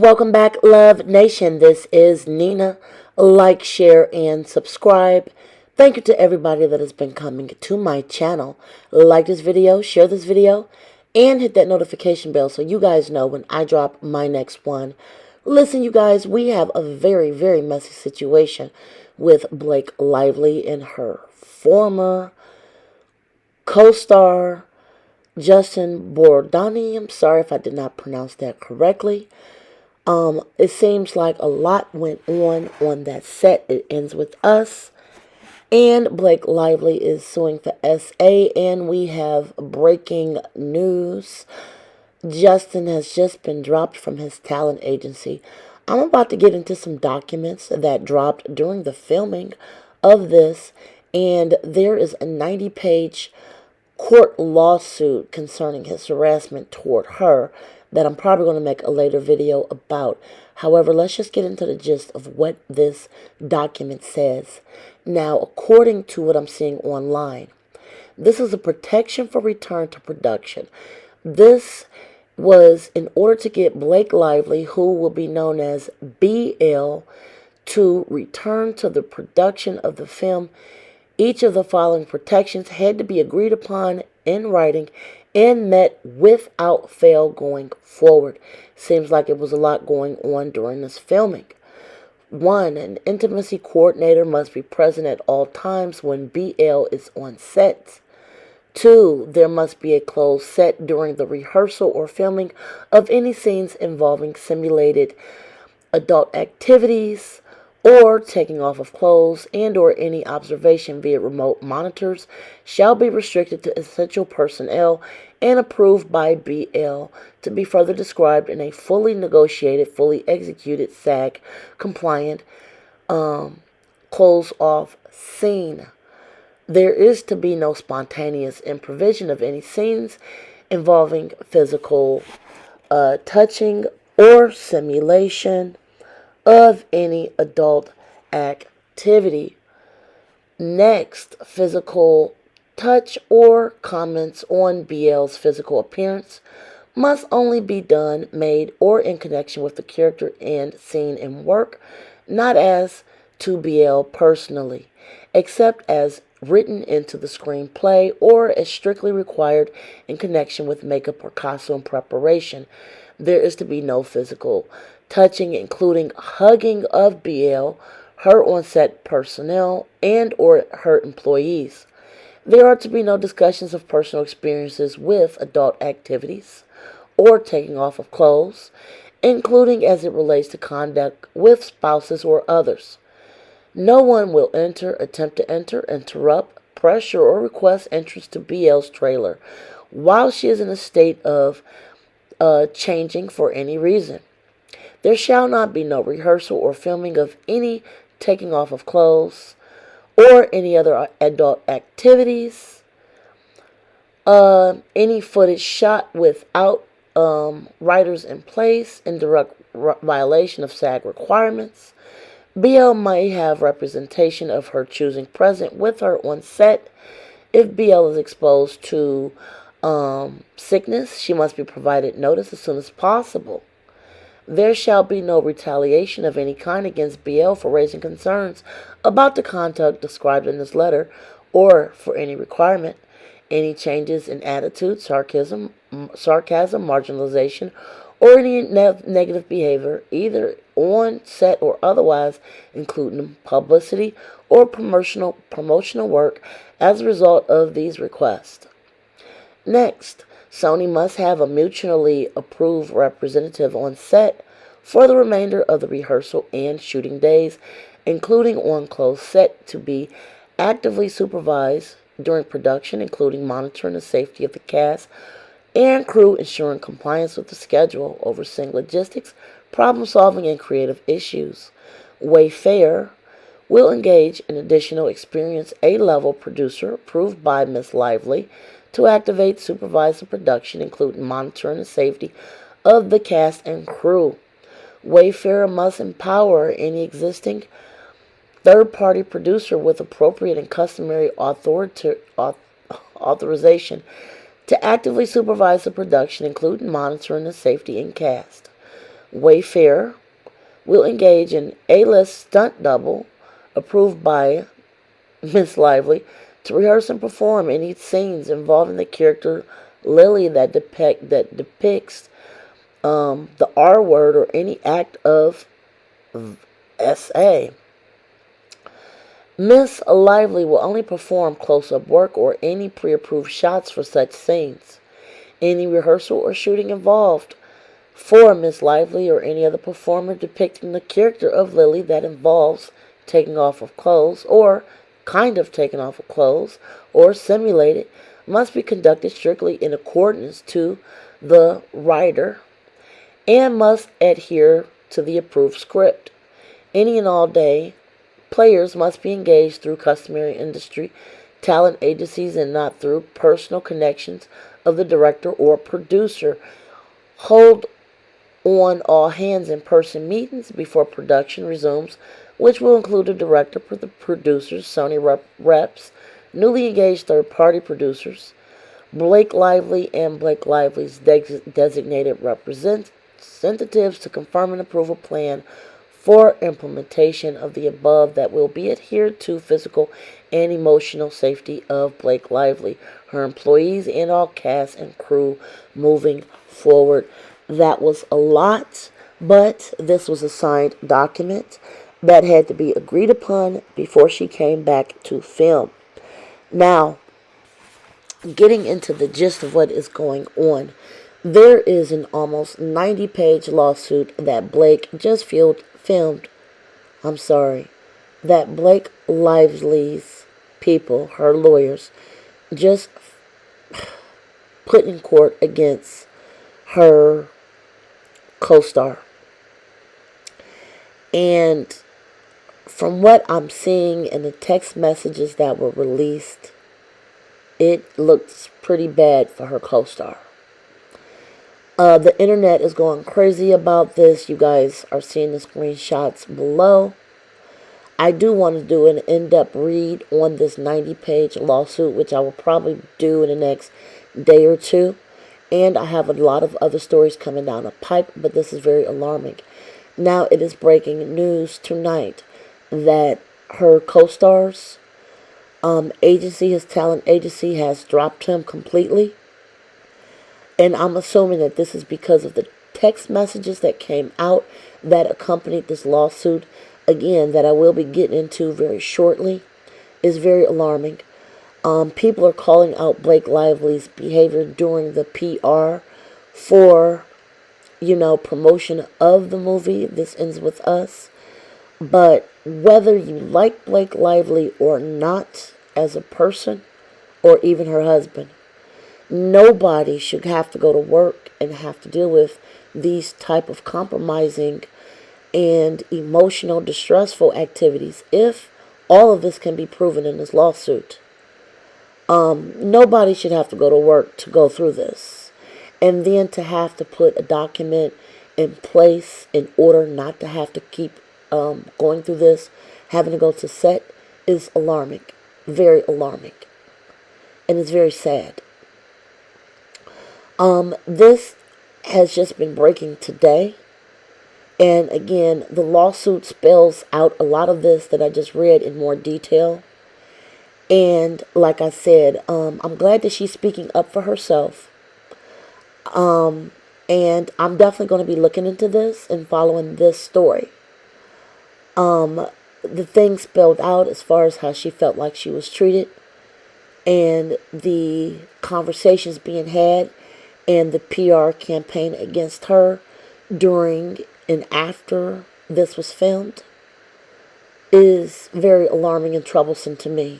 Welcome back, Love Nation. This is Nina. Like, share, and subscribe. Thank you to everybody that has been coming to my channel. Like this video, share this video, and hit that notification bell so you guys know when I drop my next one. Listen, you guys, we have a very, very messy situation with Blake Lively and her former co-star, Justin Baldoni. I'm sorry if I did not pronounce that correctly. It seems like a lot went on that set. It ends with us, and Blake Lively is suing for SA, and we have breaking news. Justin has just been dropped from his talent agency. I'm about to get into some documents that dropped during the filming of this, and there is a 90-page court lawsuit concerning his harassment toward her that I'm probably going to make a later video about. However, let's just get into the gist of what this document says. Now, according to what I'm seeing online, this is a protection for return to production. This was in order to get Blake Lively, who will be known as BL, to return to the production of the film. Each of the following protections had to be agreed upon in writing and met without fail going forward. Seems like it was a lot going on during this filming. 1. An intimacy coordinator must be present at all times when BL is on set. 2. There must be a closed set during the rehearsal or filming of any scenes involving simulated adult activities or taking off of clothes, and or any observation via remote monitors shall be restricted to essential personnel and approved by BL, to be further described in a fully negotiated, fully executed SAG compliant close off scene. There is to be no spontaneous improvisation of any scenes involving physical touching or simulation of any adult activity. Next, physical touch or comments on BL's physical appearance must only be done, made, or in connection with the character and scene in work, not as to BL personally, except as written into the screenplay or as strictly required in connection with makeup or costume preparation. There is to be no physical touching, including hugging of BL, her on-set personnel, and or her employees. There are to be no discussions of personal experiences with adult activities or taking off of clothes, including as it relates to conduct with spouses or others. No one will attempt to enter, interrupt, pressure, or request entrance to BL's trailer while she is in a state of changing for any reason. There shall not be no rehearsal or filming of any taking off of clothes or any other adult activities. Any footage shot without writers in place in direct violation of SAG requirements. BL may have representation of her choosing present with her on set. If BL is exposed to sickness, she must be provided notice as soon as possible. There shall be no retaliation of any kind against BL for raising concerns about the conduct described in this letter or for any requirement. Any changes in attitude, sarcasm, marginalization, or any negative behavior, either on set or otherwise, including publicity or promotional work as a result of these requests. Next, Sony must have a mutually approved representative on set for the remainder of the rehearsal and shooting days, including on closed set, to be actively supervised during production, including monitoring the safety of the cast and crew, ensuring compliance with the schedule, overseeing logistics, problem solving, and creative issues. Wayfair will engage an additional experienced A-level producer approved by Ms. Lively to activate, supervise the production, including monitoring the safety of the cast and crew. Wayfair must empower any existing third-party producer with appropriate and customary authorization to actively supervise the production, including monitoring the safety and cast. Wayfair will engage an A-list stunt double approved by Miss Lively to rehearse and perform any scenes involving the character Lily that depicts the R word or any act of SA. Miss Lively will only perform close-up work or any pre-approved shots for such scenes. Any rehearsal or shooting involved for Miss Lively or any other performer depicting the character of Lily that involves taking off of clothes or kind of taking off of clothes or simulated must be conducted strictly in accordance to the writer and must adhere to the approved script. Any and all day players must be engaged through customary industry talent agencies and not through personal connections of the director or producer. Hold on all hands in-person meetings before production resumes, which will include the director, the producers, Sony reps, newly engaged third-party producers, Blake Lively and Blake Lively's designated representatives to confirm and approve a plan for implementation of the above that will be adhered to physical and emotional safety of Blake Lively, her employees, and all cast and crew moving forward. That was a lot, but this was a signed document that had to be agreed upon before she came back to film. Now, getting into the gist of what is going on, there is an almost 90-page lawsuit that Blake just that Blake Lively's people, her lawyers, just put in court against her co-star. And from what I'm seeing in the text messages that were released, it looks pretty bad for her co-star. The internet is going crazy about this. You guys are seeing the screenshots below. I do want to do an in-depth read on this 90-page lawsuit, which I will probably do in the next day or two. And I have a lot of other stories coming down the pipe, but this is very alarming. Now it is breaking news tonight that her co-star's agency, his talent agency, has dropped him completely. And I'm assuming that this is because of the text messages that came out that accompanied this lawsuit, again, that I will be getting into very shortly, is very alarming. People are calling out Blake Lively's behavior during the PR for, promotion of the movie, This Ends With Us. But whether you like Blake Lively or not as a person, or even her husband, nobody should have to go to work and have to deal with these type of compromising and emotional distressful activities if all of this can be proven in this lawsuit. Nobody should have to go to work to go through this. And then to have to put a document in place in order not to have to keep going through this, having to go to set, is alarming. Very alarming. And it's very sad. This has just been breaking today. And again, the lawsuit spells out a lot of this that I just read in more detail. And like I said, I'm glad that she's speaking up for herself. And I'm definitely going to be looking into this and following this story. The things spelled out as far as how she felt like she was treated, and the conversations being had, and the PR campaign against her during and after this was filmed, is very alarming and troublesome to me.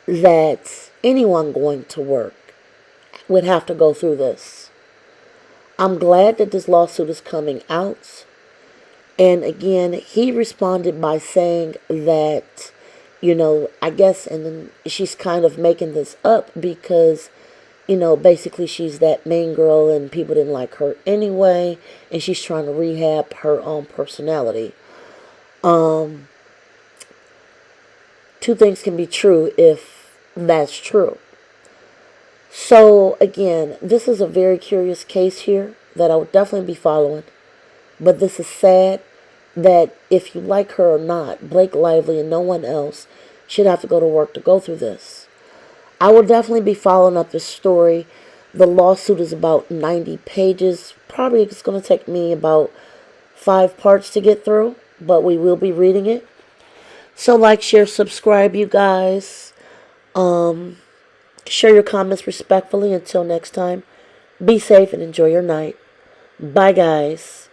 That anyone going to work would have to go through this. I'm glad that this lawsuit is coming out. And again, he responded by saying that, I guess, and then she's kind of making this up because, basically she's that main girl and people didn't like her anyway, and she's trying to rehab her own personality. Two things can be true if that's true. So, again, this is a very curious case here that I would definitely be following. But this is sad that if you like her or not, Blake Lively and no one else should have to go to work to go through this. I will definitely be following up this story. The lawsuit is about 90 pages. Probably it's going to take me about 5 parts to get through, but we will be reading it. So like, share, subscribe, you guys. Share your comments respectfully. Until next time, be safe and enjoy your night. Bye, guys.